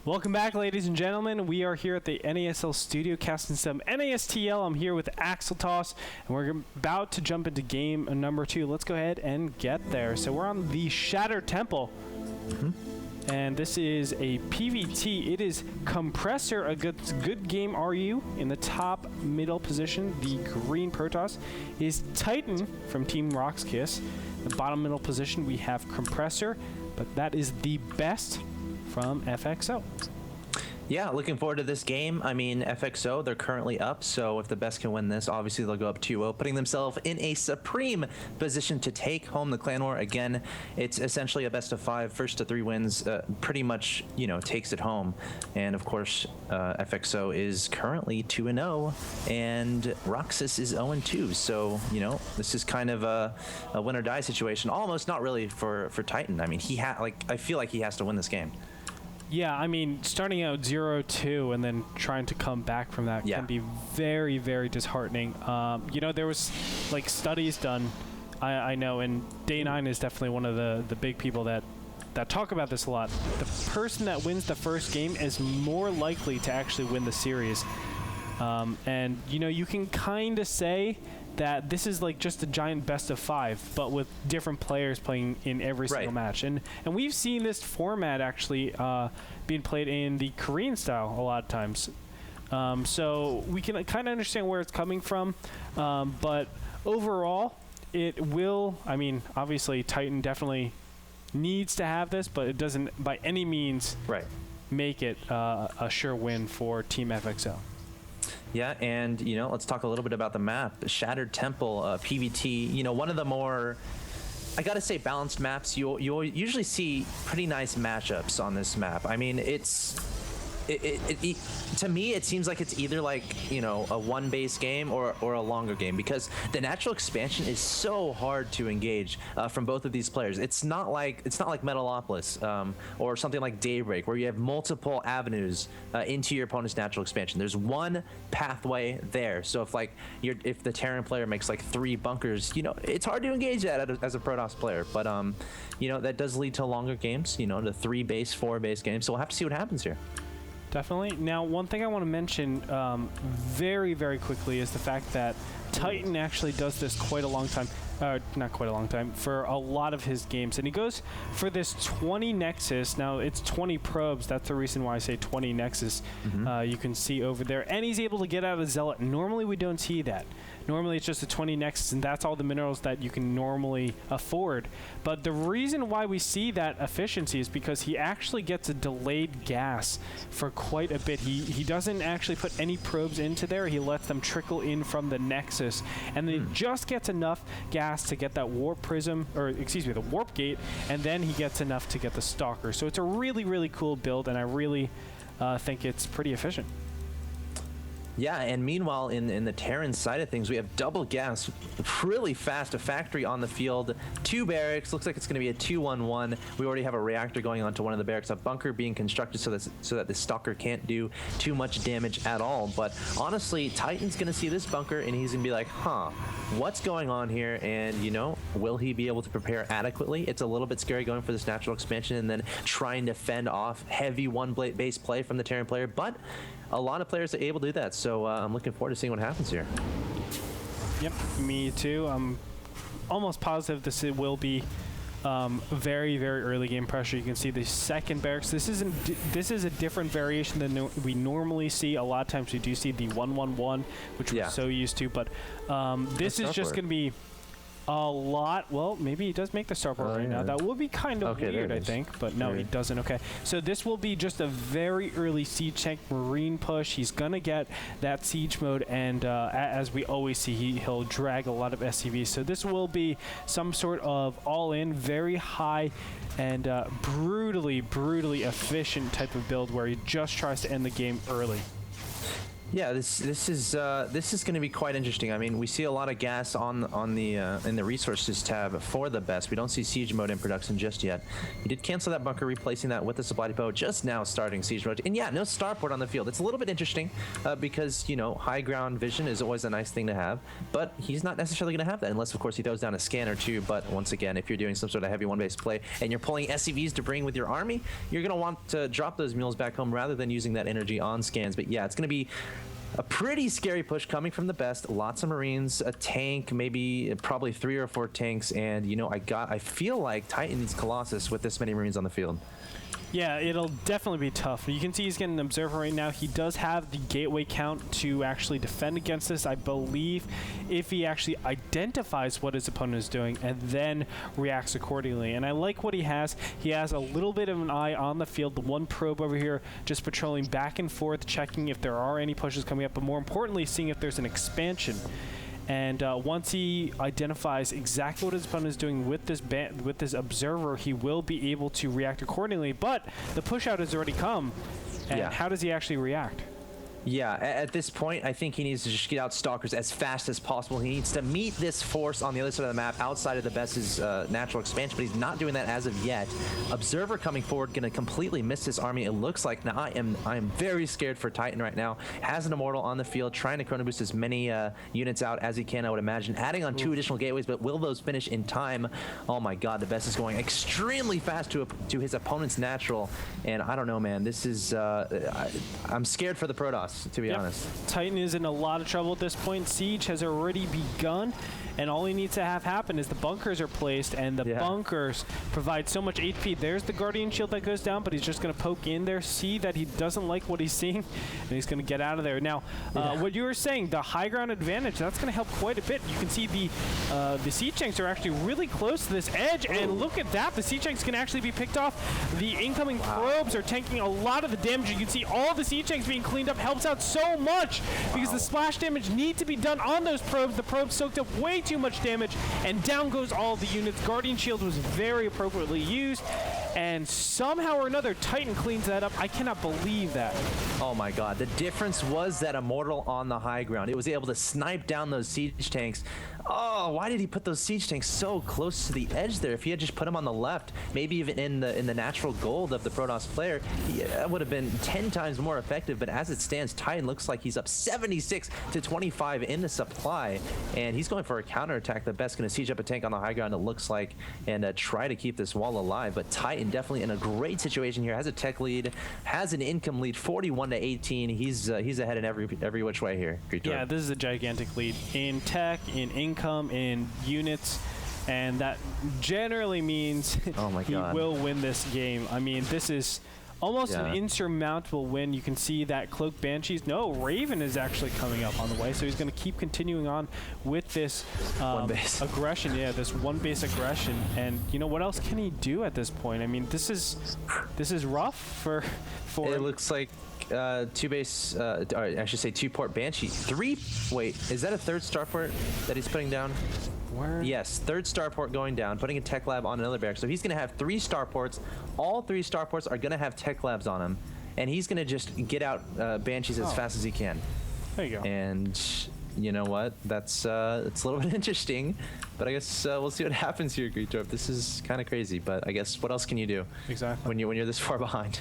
Welcome back, ladies and gentlemen. We are here at the NASL studio casting some NASTL. I'm here with Axeltoss, and we're about to jump into game number 2. Let's go ahead and get there. So we're on the Shattered Temple, and this is a PvT. It is Compressor, a good game RU in the top middle position. The green Protoss is Titan from Team Rox.Kis. The bottom middle position we have Compressor, but that is the best from FXO. Yeah, looking forward to this game. I mean, FXO, they're currently up, so if the best can win this, obviously they'll go up 2-0, putting themselves in a supreme position to take home the Clan War. Again, it's essentially a best of 5. First to 3 wins pretty much, you know, takes it home. And of course, FXO is currently 2-0, and Rox.Kis is 0-2. So, you know, this is kind of a win or die situation. Almost, not really for Titan. I mean, I feel like he has to win this game. Yeah, I mean, starting out 0-2 and then trying to come back from that can be very, very disheartening. You know, there was like studies done, I know, and Day9 is definitely one of the big people that talk about this a lot. The person that wins the first game is more likely to actually win the series. And, you know, you can kind of say that this is like just a giant best of 5, but with different players playing in every single match. And we've seen this format actually being played in the Korean style a lot of times. So we can kind of understand where it's coming from. But overall, it will, I mean, obviously Titan definitely needs to have this, but it doesn't by any means make it a sure win for Team FXO. Yeah, and, you know, let's talk a little bit about the map. Shattered Temple, PvT, you know, one of the more, I gotta say, balanced maps. You'll usually see pretty nice matchups on this map. I mean, to me, it seems like it's either like, you know, a one-base game or a longer game, because the natural expansion is so hard to engage from both of these players. It's not like Metalopolis or something like Daybreak, where you have multiple avenues into your opponent's natural expansion. There's one pathway there. So if the Terran player makes like 3 bunkers, you know, it's hard to engage that as a Protoss player. But you know, that does lead to longer games, you know, to 3-base, 4-base games. So we'll have to see what happens here. Definitely. Now, one thing I want to mention very, very quickly is the fact that Titan actually does this quite a long time. Not quite a long time, for a lot of his games. And he goes for this 20 Nexus. Now, it's 20 probes. That's the reason why I say 20 Nexus. You can see over there. And he's able to get out of Zealot. Normally, we don't see that. Normally, it's just a 20 Nexus, and that's all the minerals that you can normally afford. But the reason why we see that efficiency is because he actually gets a delayed gas for quite a bit. He doesn't actually put any probes into there. He lets them trickle in from the Nexus, and then he just gets enough gas to get that warp prism, or excuse me, the warp gate, and then he gets enough to get the stalker. So it's a really, really cool build, and I really think it's pretty efficient. Yeah, and meanwhile, in the Terran side of things, we have double gas, really fast, a factory on the field, 2 barracks, looks like it's going to be a 2-1-1. We already have a reactor going on to one of the barracks, a bunker being constructed so that the stalker can't do too much damage at all. But honestly, Titan's going to see this bunker, and he's going to be like, huh, what's going on here? And, you know, will he be able to prepare adequately? It's a little bit scary going for this natural expansion and then trying to fend off heavy one-base play from the Terran player, but a lot of players are able to do that, so I'm looking forward to seeing what happens here. Yep, me too. I'm almost positive this will be very, very early game pressure. You can see the second barracks. This is a different variation than we normally see. A lot of times we do see the 1-1-1, which we're so used to, but this is just going to be a lot. Well, maybe he does make the starport right now. That would be kind of weird, I think, but no, he doesn't. Okay, so this will be just a very early siege tank marine push. He's gonna get that siege mode, and as we always see, he'll drag a lot of SCVs. So this will be some sort of all-in, very high and brutally efficient type of build where he just tries to end the game early. Yeah, this is going to be quite interesting. I mean, we see a lot of gas on the in the resources tab for the best. We don't see siege mode in production just yet. He did cancel that bunker, replacing that with the supply depot. Just now starting siege mode, and yeah, no starport on the field. It's a little bit interesting because you know high ground vision is always a nice thing to have, but he's not necessarily going to have that unless, of course, he throws down a scan or two. But once again, if you're doing some sort of heavy one base play and you're pulling SCVs to bring with your army, you're going to want to drop those mules back home rather than using that energy on scans. But yeah, it's going to be a pretty scary push coming from the best. Lots of Marines, a tank, maybe probably 3 or 4 tanks, and you know I feel like Titan needs Colossus with this many Marines on the field. Yeah, it'll definitely be tough. You can see he's getting an observer right now. He does have the gateway count to actually defend against this, I believe, if he actually identifies what his opponent is doing and then reacts accordingly. And I like what he has. He has a little bit of an eye on the field. The one probe over here just patrolling back and forth, checking if there are any pushes coming up, but more importantly, seeing if there's an expansion. And once he identifies exactly what his opponent is doing with this observer, he will be able to react accordingly. But the push out has already come. And how does he actually react? Yeah, at this point, I think he needs to just get out Stalkers as fast as possible. He needs to meet this force on the other side of the map outside of the best's natural expansion, but he's not doing that as of yet. Observer coming forward, going to completely miss this army, it looks like. Now, I am very scared for Titan right now. Has an Immortal on the field, trying to chrono boost as many units out as he can, I would imagine. Adding on 2 additional gateways, but will those finish in time? Oh my god, the best is going extremely fast to his opponent's natural, and I don't know, man. This is... I'm scared for the Protoss, to be honest. Titan is in a lot of trouble at this point. Siege has already begun, and all he needs to have happen is the bunkers are placed, and the bunkers provide so much HP. There's the Guardian Shield that goes down, but he's just going to poke in there, see that he doesn't like what he's seeing, and he's going to get out of there. Now, what you were saying, the high ground advantage, that's going to help quite a bit. You can see the siege tanks are actually really close to this edge, and look at that. The siege tanks can actually be picked off. The incoming probes are tanking a lot of the damage. You can see all the siege tanks being cleaned up helps out so much because the splash damage needs to be done on those probes. The probes soaked up way too much damage, and down goes all the units. Guardian Shield was very appropriately used, and somehow or another, Titan cleans that up. I cannot believe that. Oh my god, the difference was that Immortal on the high ground. It was able to snipe down those siege tanks. Oh, why did he put those siege tanks so close to the edge there? If he had just put them on the left, maybe even in the natural gold of the Protoss player, that would have been 10 times more effective. But as it stands, Titan looks like he's up 76 to 25 in the supply, and he's going for a counterattack. The best going to siege up a tank on the high ground, it looks like, and try to keep this wall alive. But Titan definitely in a great situation here. Has a tech lead, has an income lead, 41 to 18. He's ahead in every which way here. Gretorp. Yeah, this is a gigantic lead in tech, in income, in units, and that generally means he will win this game. I mean, this is almost an insurmountable win. You can see that Cloak Banshees. No, Raven is actually coming up on the way, so he's going to keep continuing on with this aggression. Yeah, this one base aggression. And you know what else can he do at this point? I mean, this is rough for it looks like 2 base, or I should say 2 port Banshee. Wait, is that a 3rd starport that he's putting down? Where? Yes, 3rd starport going down, putting a tech lab on another barrack. So he's going to have 3 starports. All 3 starports are going to have tech labs on them, and he's going to just get out Banshees as fast as he can. There you go. And you know what? That's it's a little bit interesting, but I guess we'll see what happens here, Gretorp. This is kind of crazy, but I guess what else can you do? Exactly. When you're this far behind.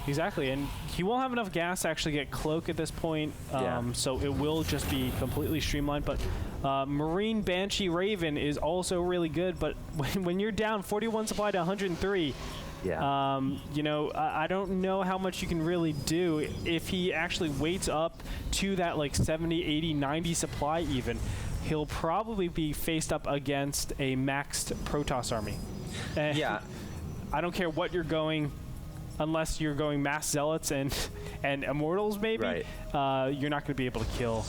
Exactly, and he won't have enough gas to actually get Cloak at this point, so it will just be completely streamlined. But Marine Banshee Raven is also really good, but when you're down 41 supply to 103, you know, I don't know how much you can really do. If he actually waits up to that like 70, 80, 90 supply even, he'll probably be faced up against a maxed Protoss army. And I don't care what you're going, unless you're going mass zealots and immortals maybe, you're not going to be able to kill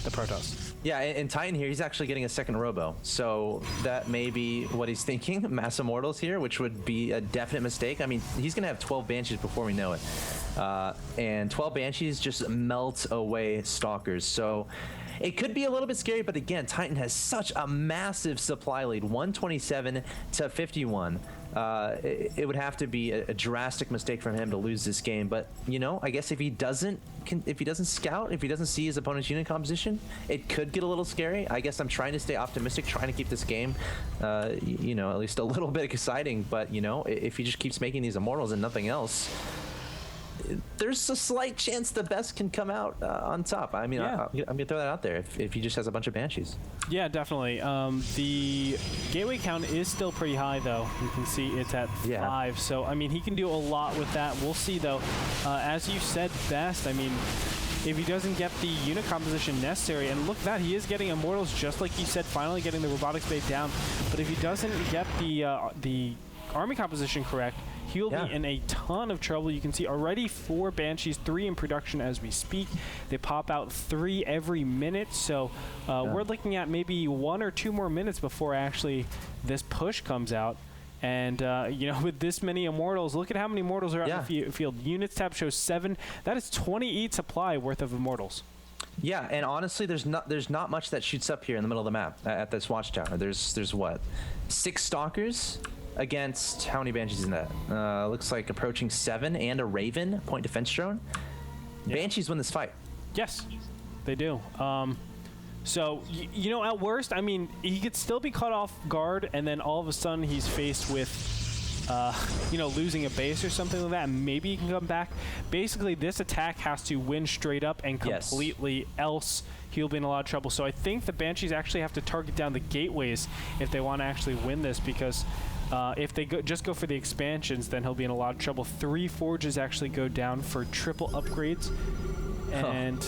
the Protoss. Yeah, and Titan here, he's actually getting a 2nd robo, so that may be what he's thinking. Mass immortals here, which would be a definite mistake. I mean, he's going to have 12 Banshees before we know it, and 12 Banshees just melt away Stalkers, so it could be a little bit scary. But again, Titan has such a massive supply lead, 127 to 51. it would have to be a drastic mistake from him to lose this game. But you know, I guess if he doesn't scout, if he doesn't see his opponent's unit composition, it could get a little scary. I guess I'm trying to stay optimistic, trying to keep this game, you know, at least a little bit exciting. But you know, if he just keeps making these immortals and nothing else, there's a slight chance the best can come out on top. I mean, yeah. I'm gonna throw that out there if he just has a bunch of Banshees. Yeah, definitely. The gateway count is still pretty high, though. You can see it's at 5. So, I mean, he can do a lot with that. We'll see, though. As you said best, I mean, if he doesn't get the unit composition necessary, and look at that, he is getting immortals just like you said, finally getting the robotics bait down. But if he doesn't get the army composition correct, he'll be in a ton of trouble. You can see already 4 Banshees, 3 in production as we speak. They pop out 3 every minute, so we're looking at maybe 1 or 2 more minutes before actually this push comes out. And, you know, with this many immortals, look at how many immortals are out in the field. Units tab shows 7. That is 20 each supply worth of immortals. Yeah, and honestly, there's not much that shoots up here in the middle of the map at this watchtower. There's what, 6 stalkers against how many Banshees in that? Looks like approaching 7 and a Raven point defense drone. Banshees win this fight. Yes, they do. So, you know, at worst, I mean, he could still be caught off guard, and then all of a sudden he's faced with, you know, losing a base or something like that, and maybe he can come back. Basically, this attack has to win straight up and completely, else he'll be in a lot of trouble. So I think the Banshees actually have to target down the gateways if they want to actually win this, because if they just go for the expansions, then he'll be in a lot of trouble. 3 forges actually go down for triple upgrades. And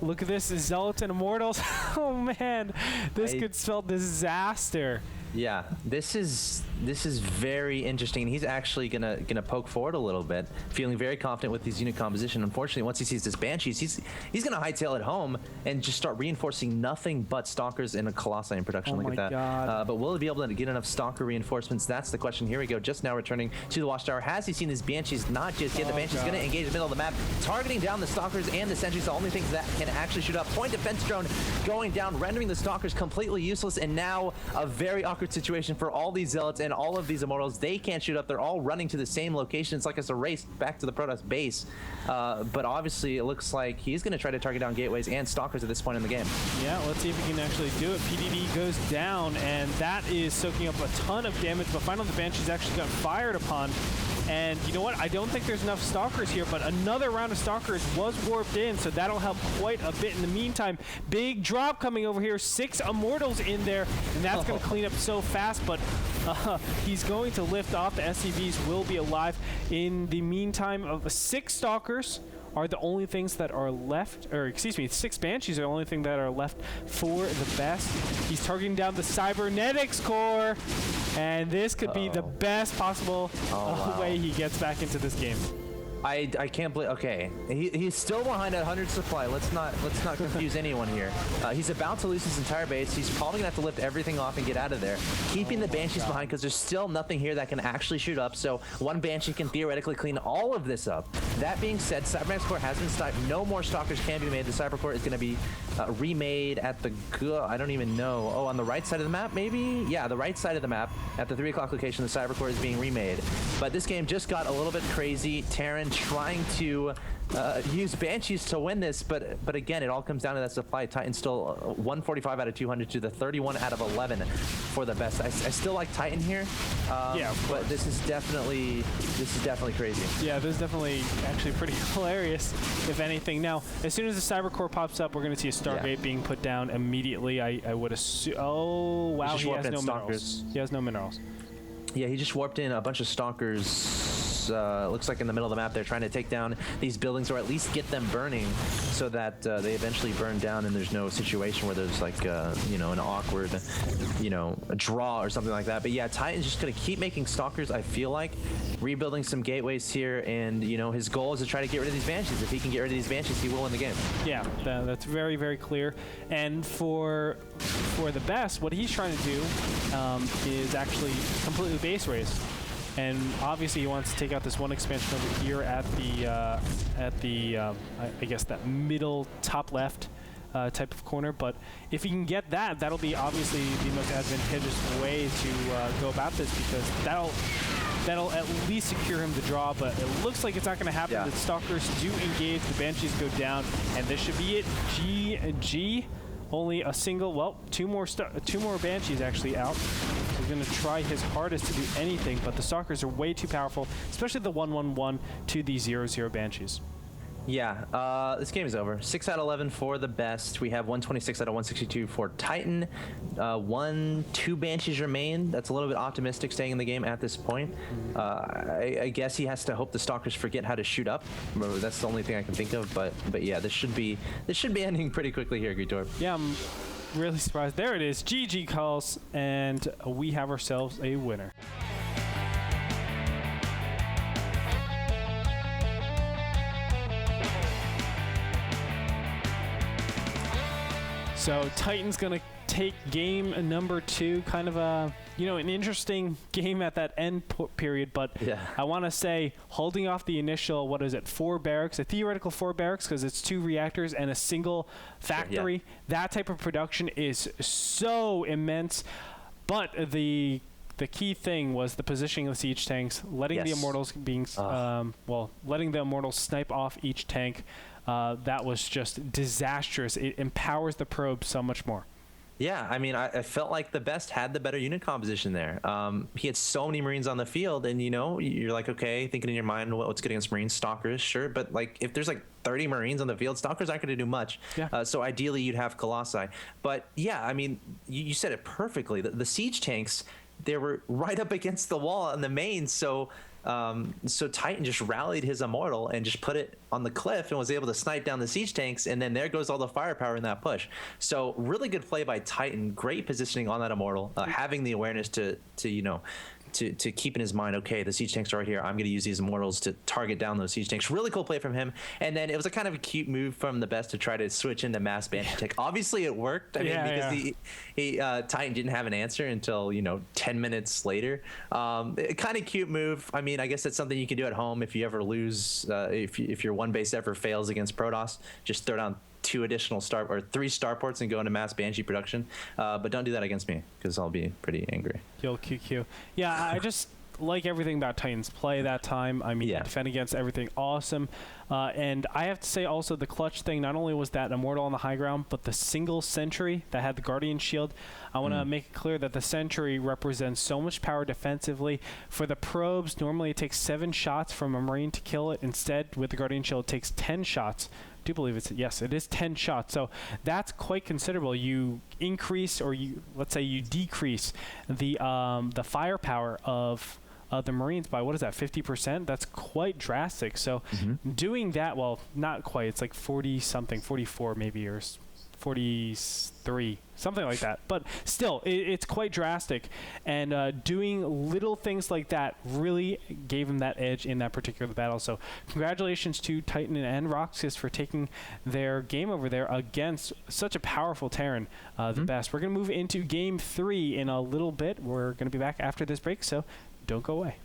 look at this, Zealots and Immortals. Oh man, this could spell disaster. Yeah, this is very interesting. He's actually gonna poke forward a little bit, feeling very confident with his unit composition. Unfortunately, once he sees this Banshees, he's gonna hightail it home and just start reinforcing nothing but Stalkers in a Colossi in production. Look at that. But will he be able to get enough Stalker reinforcements? That's the question. Here we go. Just now returning to the Watchtower. Has he seen his Banshees? Not just yet. The Banshee's gonna engage the middle of the map, targeting down the Stalkers and the Sentries. The only things that can actually shoot up. Point defense drone going down, rendering the Stalkers completely useless. And now a very awkward situation for all these Zealots and all of these Immortals. They can't shoot up. They're all running to the same location. It's like it's a race back to the Protoss base. But obviously, it looks like he's going to try to target down gateways and Stalkers at this point in the game. Yeah, let's see if he can actually do it. PDD goes down, and that is soaking up a ton of damage. But finally, the Banshees actually got fired upon. And you know what? I don't think there's enough Stalkers here, but another round of Stalkers was warped in, so that'll help quite a bit. In the meantime, big drop coming over here. 6 Immortals in there, and that's going to clean up so fast, but he's going to lift off. The SCVs will be alive. In the meantime, 6 Stalkers are the only things that are left, or excuse me, 6 Banshees are the only thing that are left for the best. He's targeting down the Cybernetics core, and this could be the best possible way he gets back into this game. I can't believe. Okay, he's still behind at 100 supply. Let's not confuse anyone here. He's about to lose his entire base. He's probably gonna have to lift everything off and get out of there, keeping the Banshees behind because there's still nothing here that can actually shoot up. So one Banshee can theoretically clean all of this up. That being said, Cybernetics core has been stopped. No more Stalkers can be made. The Cyber core is gonna be remade at the I don't even know. Oh, on the right side of the map, maybe? Yeah, the right side of the map at the 3 o'clock location. The Cyber core is being remade. But this game just got a little bit crazy. Terran trying to use Banshees to win this, but again, it all comes down to that supply. Titan still 145 out of 200 to the 31 out of 11 for the best. I still like Titan here, but this is definitely crazy. Yeah, this is definitely actually pretty hilarious, if anything. Now, as soon as the Cyber core pops up, we're going to see a Stargate being put down immediately. I would assume. Oh wow, he has no minerals. He has no minerals. Yeah, he just warped in a bunch of Stalkers. Looks like in the middle of the map they're trying to take down these buildings, or at least get them burning, so that they eventually burn down and there's no situation where there's like you know, an awkward, you know, a draw or something like that. But yeah, Titan's just gonna keep making Stalkers, I feel like, rebuilding some gateways here, and you know, his goal is to try to get rid of these Banshees. If he can get rid of these Banshees, he will win the game. Yeah, that's very, very clear. And for the best, what he's trying to do is actually completely base raise. And obviously he wants to take out this one expansion over here at the I guess that middle top left type of corner. But if he can get that, that'll be obviously the most advantageous way to go about this, because that'll at least secure him the draw. But it looks like it's not going to happen. The Stalkers do engage, the Banshees go down, and this should be it. GG. Only a single, well, two more Banshees actually out. So he's going to try his hardest to do anything, but the Stalkers are way too powerful, especially the 1-1-1 to the 0-0 Banshees. Yeah, this game is over. 6 out of 11 for the best. We have 126 out of 162 for Titan. 2 Banshees remain. That's a little bit optimistic staying in the game at this point. I guess he has to hope the Stalkers forget how to shoot up. That's the only thing I can think of. But yeah, this should be ending pretty quickly here, Gretorp. Yeah, I'm really surprised. There it is. GG calls, and we have ourselves a winner. So Titan's going to take game number 2, kind of an interesting game at that end period, but I want to say holding off the initial, 4 barracks, a theoretical 4 barracks, because it's 2 reactors and a single factory. That type of production is so immense, but the key thing was the positioning of the siege tanks, letting the Immortals letting the Immortals snipe off each tank. That was just disastrous. It empowers the probe so much more. Yeah, I mean, I felt like the best had the better unit composition there. He had so many Marines on the field, and you're like, okay, thinking in your mind, what's good against Marines? Stalkers, sure, but like if there's like 30 Marines on the field, Stalkers aren't going to do much. So ideally, you'd have Colossi. But yeah, I mean, you said it perfectly. The siege tanks, they were right up against the wall on the main, so Titan just rallied his Immortal and just put it on the cliff and was able to snipe down the siege tanks, and then there goes all the firepower in that push. So really good play by Titan, great positioning on that Immortal, having the awareness to keep in his mind, okay, the siege tanks are right here. I'm going to use these Immortals to target down those siege tanks. Really cool play from him. And then it was a kind of a cute move from the best to try to switch into mass Banshee tech. Obviously, it worked. I mean, because Titan didn't have an answer until 10 minutes later. Kind of cute move. I mean, I guess that's something you can do at home if you ever lose. If your one base ever fails against Protoss, just throw down 2 additional 3 starports and go into mass Banshee production, but don't do that against me because I'll be pretty angry. You'll QQ. Yeah, I just like everything about Titan's play that time. I mean, defend against everything, awesome. And I have to say also the clutch thing, not only was that Immortal on the high ground, but the single sentry that had the Guardian Shield. I want to make it clear that the sentry represents so much power defensively. For the probes, normally it takes 7 shots from a Marine to kill it. Instead, with the Guardian Shield, it takes 10 shots. I do believe it is 10 shots. So that's quite considerable. You increase, or let's say you decrease the firepower of the Marines by, 50%? That's quite drastic. So doing that, well, not quite. It's like 40-something, 44 maybe, or 43, something like that. But still, it's quite drastic. And doing little things like that really gave him that edge in that particular battle. So congratulations to Titan and Rox.Kis for taking their game over there against such a powerful Terran, the best. We're going to move into Game 3 in a little bit. We're going to be back after this break, so don't go away.